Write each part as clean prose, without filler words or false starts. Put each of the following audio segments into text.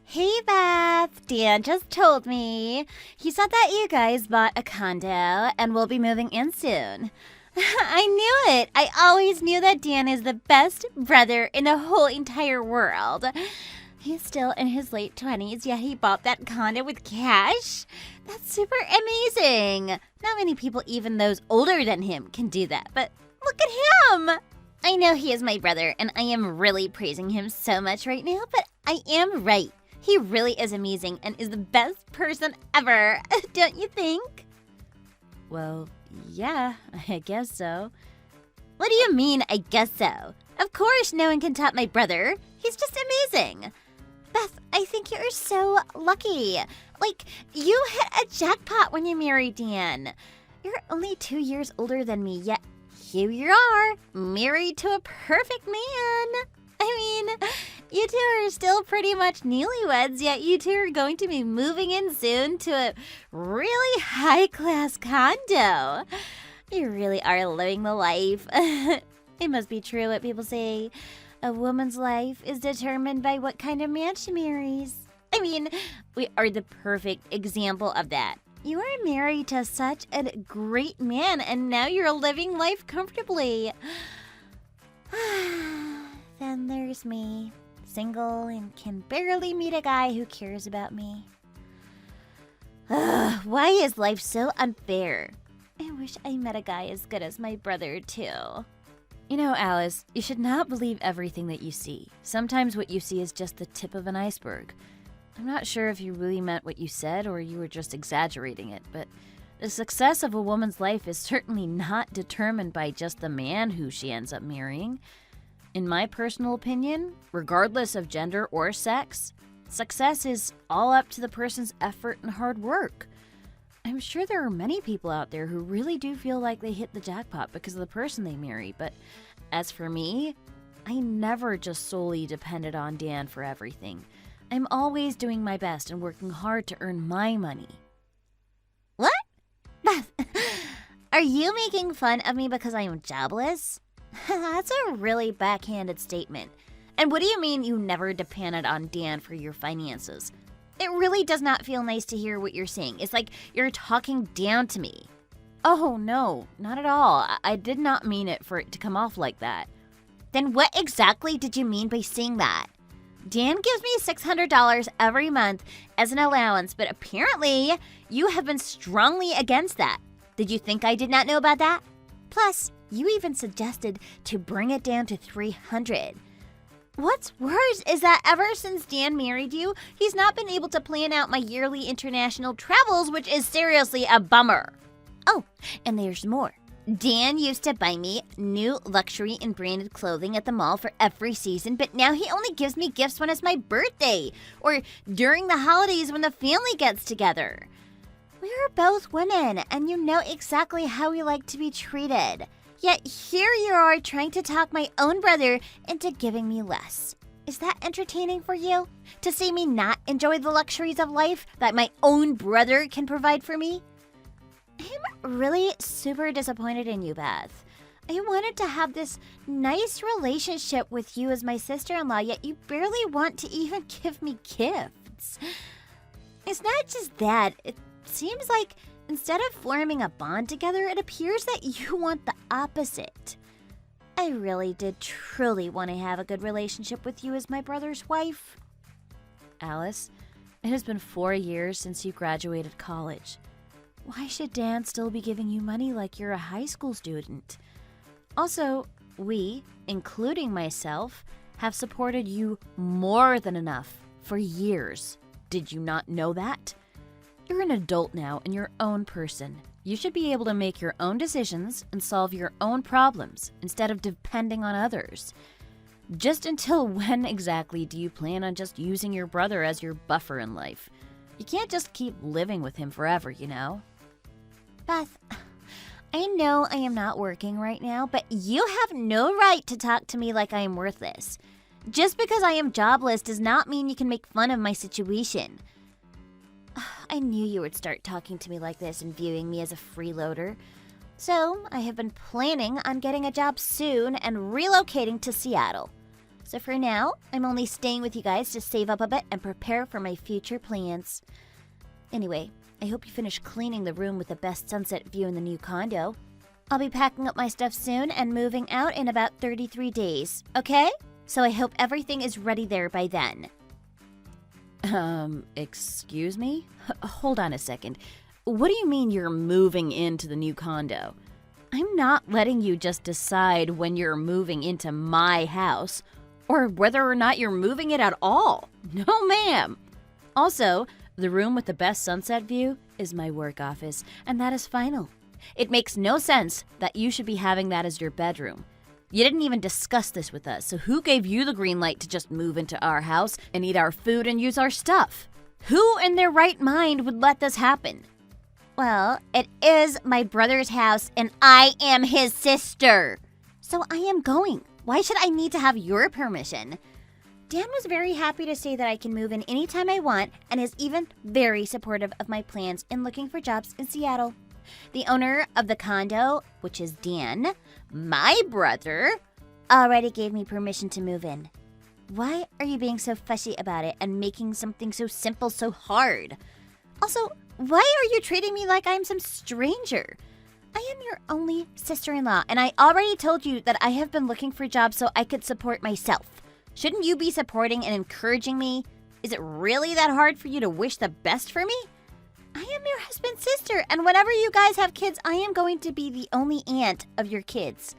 Hey Beth, Dan just told me. He said that you guys bought a condo and will be moving in soon. I knew it. I always knew that Dan is the best brother in the whole entire world. He's still in his late 20s, yet he bought that condo with cash? That's super amazing. Not many people, even those older than him, can do that, but look at him. I know he is my brother, and I am really praising him so much right now, but I am right. He really is amazing and is the best person ever, don't you think? Well, yeah, I guess so. What do you mean, I guess so? Of course no one can top my brother. He's just amazing. Beth, I think you're so lucky. Like, you hit a jackpot when you married Dan. You're only 2 years older than me, yet here you are, married to a perfect man. I mean, you two are still pretty much newlyweds, yet you two are going to be moving in soon to a really high-class condo. You really are living the life. It must be true what people say. A woman's life is determined by what kind of man she marries. I mean, we are the perfect example of that. You are married to such a great man, and now you're living life comfortably. Then there's me, single and can barely meet a guy who cares about me. Why is life so unfair? I wish I met a guy as good as my brother, too. You know, Alice, you should not believe everything that you see. Sometimes what you see is just the tip of an iceberg. I'm not sure if you really meant what you said or you were just exaggerating it, but the success of a woman's life is certainly not determined by just the man who she ends up marrying. In my personal opinion, regardless of gender or sex, success is all up to the person's effort and hard work. I'm sure there are many people out there who really do feel like they hit the jackpot because of the person they marry, but as for me, I never just solely depended on Dan for everything. I'm always doing my best and working hard to earn my money. What? Beth, are you making fun of me because I am jobless? That's a really backhanded statement. And what do you mean you never depended on Dan for your finances? It really does not feel nice to hear what you're saying. It's like you're talking down to me. Oh, no, not at all. I did not mean it for it to come off like that. Then what exactly did you mean by saying that? Dan gives me $600 every month as an allowance, but apparently you have been strongly against that. Did you think I did not know about that? Plus, you even suggested to bring it down to $300. What's worse is that ever since Dan married you, he's not been able to plan out my yearly international travels, which is seriously a bummer. Oh, and there's more. Dan used to buy me new luxury and branded clothing at the mall for every season, but now he only gives me gifts when it's my birthday or during the holidays when the family gets together. We're both women, and you know exactly how we like to be treated. Yet here you are trying to talk my own brother into giving me less. Is that entertaining for you? To see me not enjoy the luxuries of life that my own brother can provide for me? I'm really super disappointed in you, Beth. I wanted to have this nice relationship with you as my sister-in-law, yet you barely want to even give me gifts. It's not just that. It seems like instead of forming a bond together, it appears that you want the opposite. I really did truly want to have a good relationship with you as my brother's wife. Alice, it has been 4 years since you graduated college. Why should Dan still be giving you money like you're a high school student? Also, we, including myself, have supported you more than enough for years. Did you not know that? You're an adult now and your own person. You should be able to make your own decisions and solve your own problems instead of depending on others. Just until when exactly do you plan on just using your brother as your buffer in life? You can't just keep living with him forever, you know? Beth, I know I am not working right now, but you have no right to talk to me like I am worthless. Just because I am jobless does not mean you can make fun of my situation. I knew you would start talking to me like this and viewing me as a freeloader. So I have been planning on getting a job soon and relocating to Seattle. So for now, I'm only staying with you guys to save up a bit and prepare for my future plans. Anyway, I hope you finish cleaning the room with the best sunset view in the new condo. I'll be packing up my stuff soon and moving out in about 33 days, okay? So I hope everything is ready there by then. Excuse me? Hold on a second. What do you mean you're moving into the new condo? I'm not letting you just decide when you're moving into my house, or whether or not you're moving it at all. No, ma'am. Also, the room with the best sunset view is my work office, and that is final. It makes no sense that you should be having that as your bedroom. You didn't even discuss this with us, so who gave you the green light to just move into our house and eat our food and use our stuff? Who in their right mind would let this happen? Well, it is my brother's house and I am his sister. So I am going. Why should I need to have your permission? Dan was very happy to say that I can move in anytime I want and is even very supportive of my plans in looking for jobs in Seattle. The owner of the condo, which is Dan, my brother, already gave me permission to move in. Why are you being so fussy about it and making something so simple so hard? Also, why are you treating me like I'm some stranger? I am your only sister-in-law, and I already told you that I have been looking for jobs so I could support myself. Shouldn't you be supporting and encouraging me? Is it really that hard for you to wish the best for me? I am your husband's sister, and whenever you guys have kids, I am going to be the only aunt of your kids.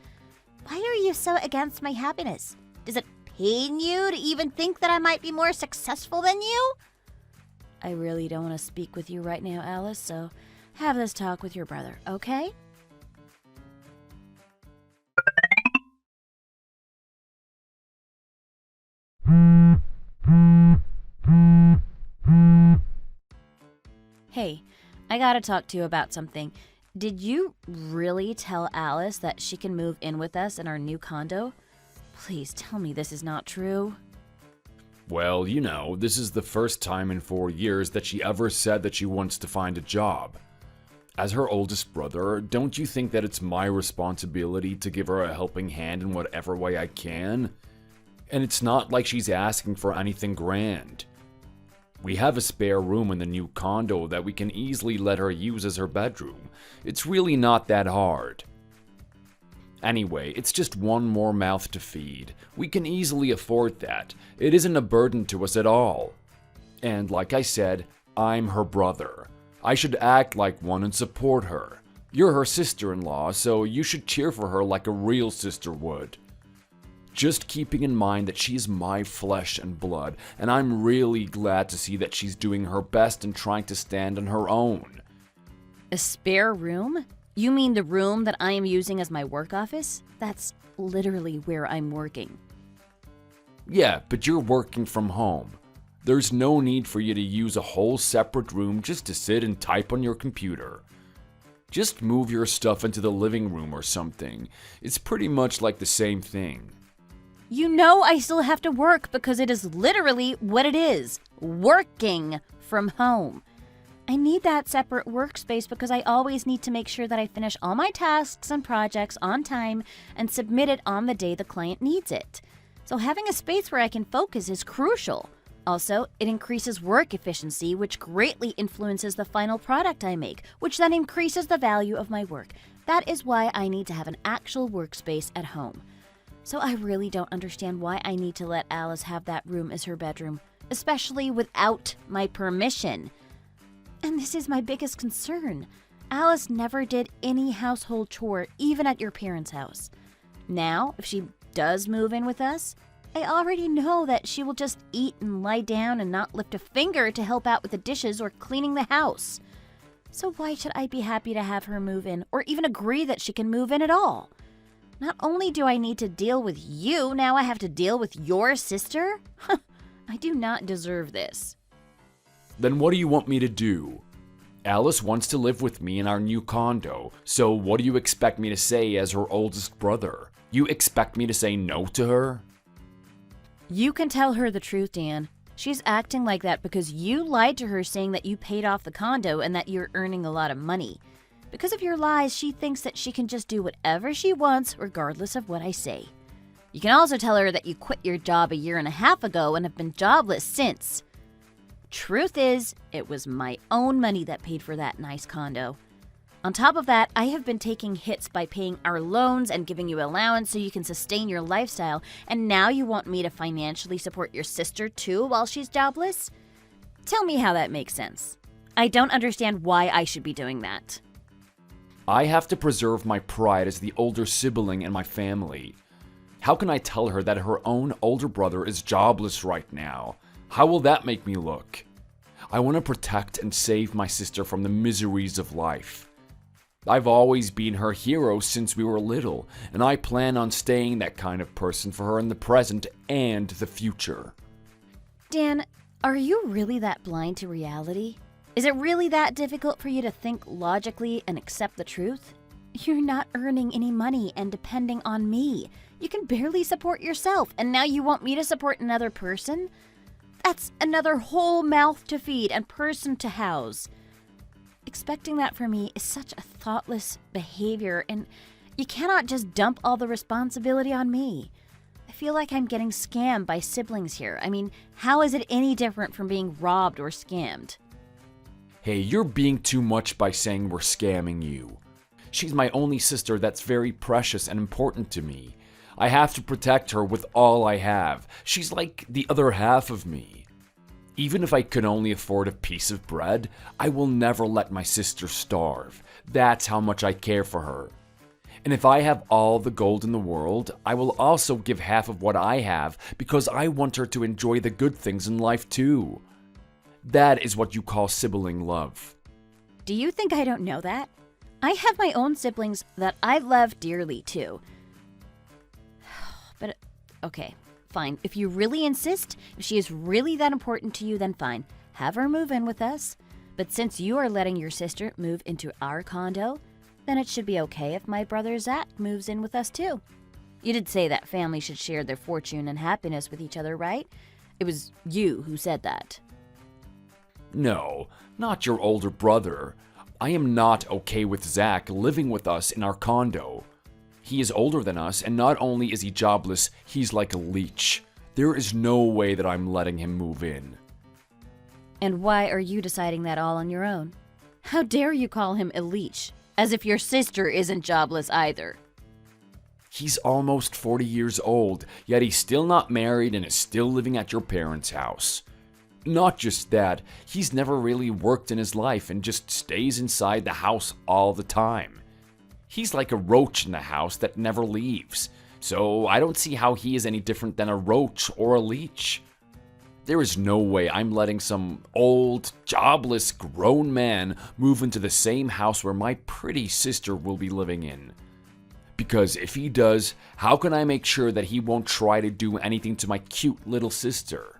Why are you so against my happiness? Does it pain you to even think that I might be more successful than you? I really don't want to speak with you right now, Alice, so have this talk with your brother, okay? Hey, I gotta talk to you about something. Did you really tell Alice that she can move in with us in our new condo? Please tell me this is not true. Well, this is the first time in 4 years that she ever said that she wants to find a job. As her oldest brother, don't you think that it's my responsibility to give her a helping hand in whatever way I can? And it's not like she's asking for anything grand. We have a spare room in the new condo that we can easily let her use as her bedroom. It's really not that hard. Anyway, it's just one more mouth to feed. We can easily afford that. It isn't a burden to us at all. And like I said, I'm her brother. I should act like one and support her. You're her sister-in-law, so you should cheer for her like a real sister would. Just keeping in mind that she's my flesh and blood, and I'm really glad to see that she's doing her best and trying to stand on her own. A spare room? You mean the room that I am using as my work office? That's literally where I'm working. Yeah, but you're working from home. There's no need for you to use a whole separate room just to sit and type on your computer. Just move your stuff into the living room or something. It's pretty much like the same thing. You know I still have to work because it is literally what it is. Working from home. I need that separate workspace because I always need to make sure that I finish all my tasks and projects on time and submit it on the day the client needs it. So having a space where I can focus is crucial. Also, it increases work efficiency, which greatly influences the final product I make, which then increases the value of my work. That is why I need to have an actual workspace at home. So I really don't understand why I need to let Alice have that room as her bedroom, especially without my permission. And this is my biggest concern. Alice never did any household chore, even at your parents' house. Now, if she does move in with us, I already know that she will just eat and lie down and not lift a finger to help out with the dishes or cleaning the house. So why should I be happy to have her move in, or even agree that she can move in at all? Not only do I need to deal with you, now I have to deal with your sister? I do not deserve this. Then what do you want me to do? Alice wants to live with me in our new condo, so what do you expect me to say as her oldest brother? You expect me to say no to her? You can tell her the truth, Dan. She's acting like that because you lied to her saying that you paid off the condo and that you're earning a lot of money. Because of your lies, she thinks that she can just do whatever she wants regardless of what I say. You can also tell her that you quit your job a year and a half ago and have been jobless since. Truth is, it was my own money that paid for that nice condo. On top of that, I have been taking hits by paying our loans and giving you allowance so you can sustain your lifestyle, and now you want me to financially support your sister too while she's jobless? Tell me how that makes sense. I don't understand why I should be doing that. I have to preserve my pride as the older sibling in my family. How can I tell her that her own older brother is jobless right now? How will that make me look? I want to protect and save my sister from the miseries of life. I've always been her hero since we were little, and I plan on staying that kind of person for her in the present and the future. Dan, are you really that blind to reality? Is it really that difficult for you to think logically and accept the truth? You're not earning any money and depending on me. You can barely support yourself, and now you want me to support another person? That's another whole mouth to feed and person to house. Expecting that from me is such a thoughtless behavior, and you cannot just dump all the responsibility on me. I feel like I'm getting scammed by siblings here. I mean, how is it any different from being robbed or scammed? Hey, you're being too much by saying we're scamming you. She's my only sister that's very precious and important to me. I have to protect her with all I have. She's like the other half of me. Even if I could only afford a piece of bread, I will never let my sister starve. That's how much I care for her. And if I have all the gold in the world, I will also give half of what I have because I want her to enjoy the good things in life too. That is what you call sibling love. Do you think I don't know that? I have my own siblings that I love dearly too. But, okay, fine. If you really insist, if she is really that important to you, then fine. Have her move in with us. But since you are letting your sister move into our condo, then it should be okay if my brother Zach moves in with us too. You did say that families should share their fortune and happiness with each other, right? It was you who said that. No, not your older brother. I am not okay with Zach living with us in our condo. He is older than us, and not only is he jobless, he's like a leech. There is no way that I'm letting him move in. And why are you deciding that all on your own? How dare you call him a leech? As if your sister isn't jobless either. He's almost 40 years old, yet he's still not married and is still living at your parents' house. Not just that, he's never really worked in his life and just stays inside the house all the time. He's like a roach in the house that never leaves, so I don't see how he is any different than a roach or a leech. There is no way I'm letting some old, jobless, grown man move into the same house where my pretty sister will be living in. Because if he does, how can I make sure that he won't try to do anything to my cute little sister?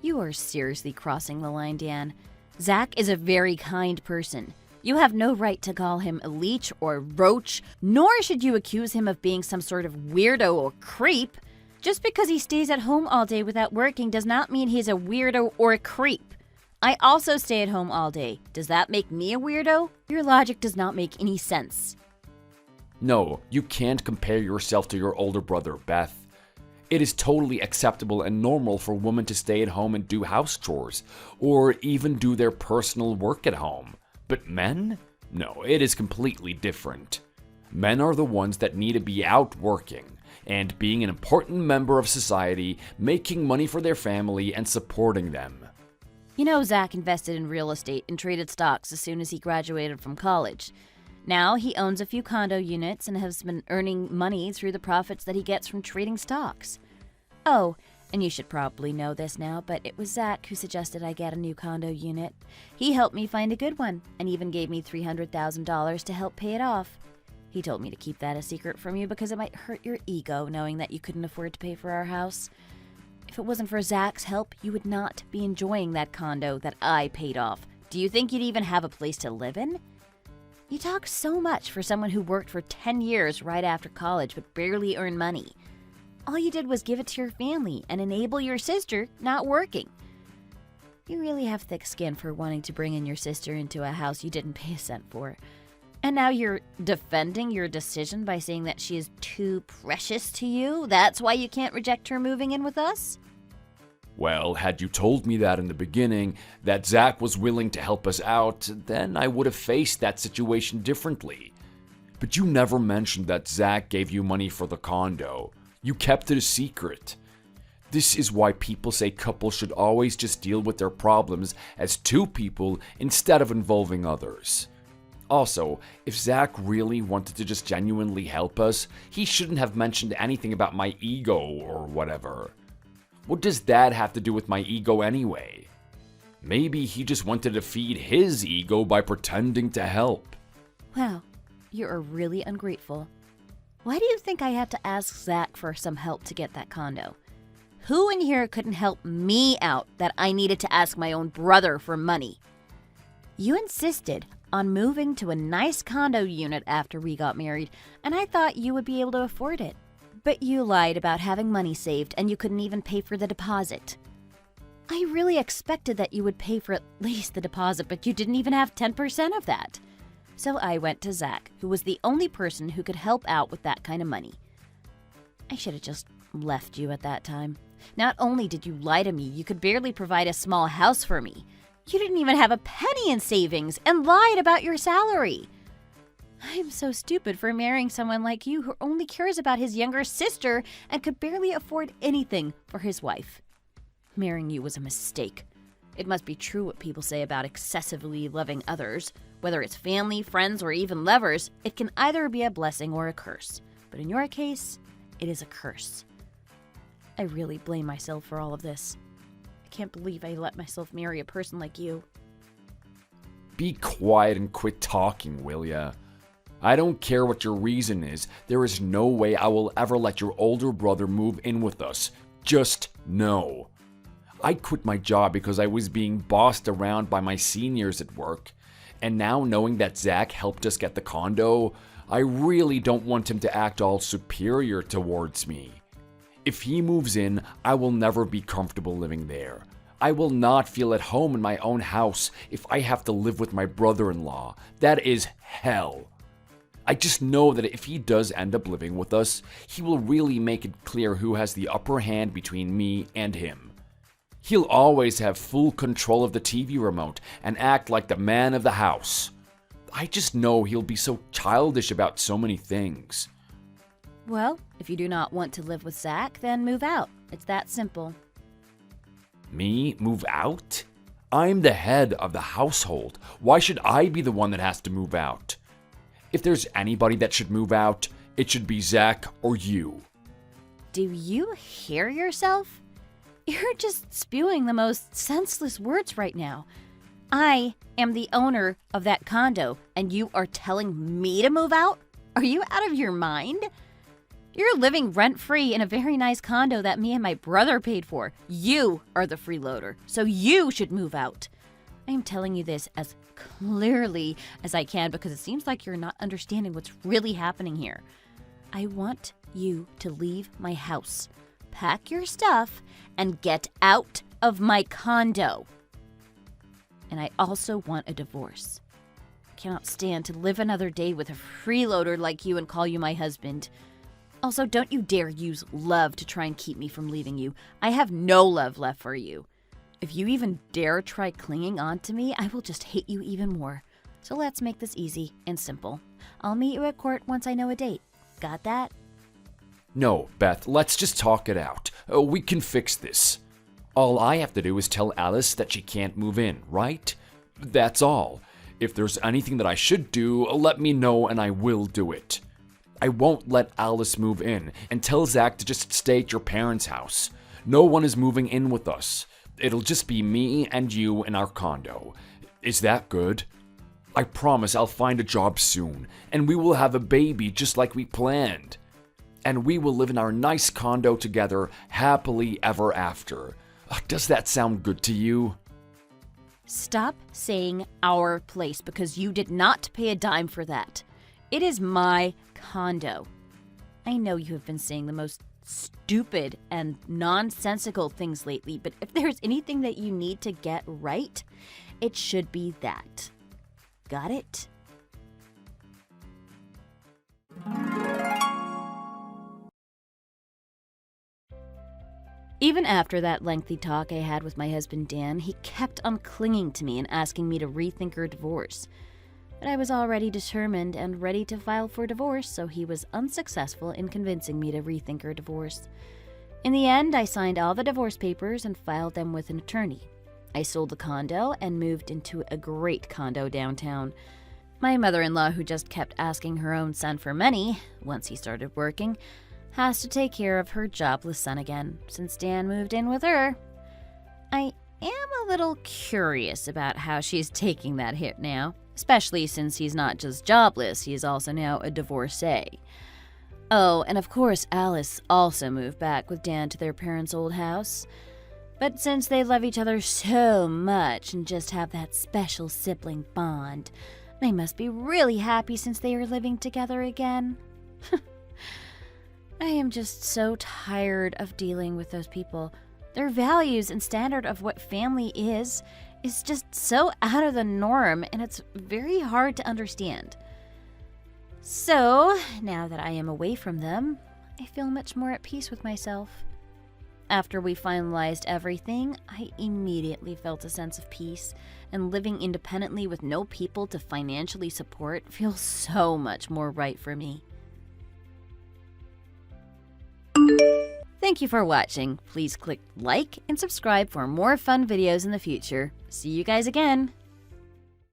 You are seriously crossing the line, Dan. Zach is a very kind person. You have no right to call him a leech or roach, nor should you accuse him of being some sort of weirdo or creep. Just because he stays at home all day without working does not mean he's a weirdo or a creep. I also stay at home all day. Does that make me a weirdo? Your logic does not make any sense. No, you can't compare yourself to your older brother, Beth. It is totally acceptable and normal for women to stay at home and do house chores, or even do their personal work at home. But men? No, it is completely different. Men are the ones that need to be out working and being an important member of society, making money for their family and supporting them. You know, Zach invested in real estate and traded stocks as soon as he graduated from college. Now he owns a few condo units and has been earning money through the profits that he gets from trading stocks. Oh, and you should probably know this now, but it was Zach who suggested I get a new condo unit. He helped me find a good one and even gave me $300,000 to help pay it off. He told me to keep that a secret from you because it might hurt your ego knowing that you couldn't afford to pay for our house. If it wasn't for Zach's help, you would not be enjoying that condo that I paid off. Do you think you'd even have a place to live in? You talk so much for someone who worked for 10 years right after college but barely earned money. All you did was give it to your family and enable your sister not working. You really have thick skin for wanting to bring in your sister into a house you didn't pay a cent for. And now you're defending your decision by saying that she is too precious to you? That's why you can't reject her moving in with us? Well, had you told me that in the beginning, that Zach was willing to help us out, then I would have faced that situation differently. But you never mentioned that Zach gave you money for the condo. You kept it a secret. This is why people say couples should always just deal with their problems as two people instead of involving others. Also, if Zach really wanted to just genuinely help us, he shouldn't have mentioned anything about my ego or whatever. What does that have to do with my ego anyway? Maybe he just wanted to feed his ego by pretending to help. Wow, you are really ungrateful. Why do you think I had to ask Zach for some help to get that condo? Who in here couldn't help me out that I needed to ask my own brother for money? You insisted on moving to a nice condo unit after we got married, and I thought you would be able to afford it. But you lied about having money saved, and you couldn't even pay for the deposit. I really expected that you would pay for at least the deposit, but you didn't even have 10% of that. So I went to Zach, who was the only person who could help out with that kind of money. I should have just left you at that time. Not only did you lie to me, you could barely provide a small house for me. You didn't even have a penny in savings and lied about your salary. I'm so stupid for marrying someone like you who only cares about his younger sister and could barely afford anything for his wife. Marrying you was a mistake. It must be true what people say about excessively loving others. Whether it's family, friends, or even lovers, it can either be a blessing or a curse. But in your case, it is a curse. I really blame myself for all of this. I can't believe I let myself marry a person like you. Be quiet and quit talking, will ya? I don't care what your reason is. There is no way I will ever let your older brother move in with us. Just no. I quit my job because I was being bossed around by my seniors at work. And now knowing that Zach helped us get the condo, I really don't want him to act all superior towards me. If he moves in, I will never be comfortable living there. I will not feel at home in my own house if I have to live with my brother-in-law. That is hell. I just know that if he does end up living with us, he will really make it clear who has the upper hand between me and him. He'll always have full control of the TV remote and act like the man of the house. I just know he'll be so childish about so many things. Well, if you do not want to live with Zach, then move out. It's that simple. Me? Move out? I'm the head of the household. Why should I be the one that has to move out? If there's anybody that should move out, it should be Zach or you. Do you hear yourself? You're just spewing the most senseless words right now. I am the owner of that condo, and you are telling me to move out? Are you out of your mind? You're living rent-free in a very nice condo that me and my brother paid for. You are the freeloader, so you should move out. I am telling you this as clearly as I can because it seems like you're not understanding what's really happening here. I want you to leave my house, pack your stuff, and get out of my condo. And I also want a divorce. I cannot stand to live another day with a freeloader like you and call you my husband. Also, don't you dare use love to try and keep me from leaving you. I have no love left for you. If you even dare try clinging on to me, I will just hate you even more. So let's make this easy and simple. I'll meet you at court once I know a date. Got that? No, Beth, let's just talk it out. We can fix this. All I have to do is tell Alice that she can't move in, right? That's all. If there's anything that I should do, let me know and I will do it. I won't let Alice move in and tell Zach to just stay at your parents' house. No one is moving in with us. It'll just be me and you in our condo. Is that good? I promise I'll find a job soon, and we will have a baby just like we planned. And we will live in our nice condo together, happily ever after. Does that sound good to you? Stop saying our place because you did not pay a dime for that. It is my condo. I know you have been saying the most stupid and nonsensical things lately, but if there's anything that you need to get right, it should be that. Got it? Even after that lengthy talk I had with my husband Dan, he kept on clinging to me and asking me to rethink our divorce. But I was already determined and ready to file for divorce, so he was unsuccessful in convincing me to rethink our divorce. In the end, I signed all the divorce papers and filed them with an attorney. I sold the condo and moved into a great condo downtown. My mother-in-law, who just kept asking her own son for money once he started working, has to take care of her jobless son again, since Dan moved in with her. I am a little curious about how she's taking that hit now, especially since he's not just jobless, he is also now a divorcee. Oh, and of course Alice also moved back with Dan to their parents' old house. But since they love each other so much and just have that special sibling bond, they must be really happy since they are living together again. I am just so tired of dealing with those people. Their values and standard of what family is just so out of the norm, and it's very hard to understand. So, now that I am away from them, I feel much more at peace with myself. After we finalized everything, I immediately felt a sense of peace, and living independently with no people to financially support feels so much more right for me. Thank you for watching. Please click like and subscribe for more fun videos in the future. See you guys again!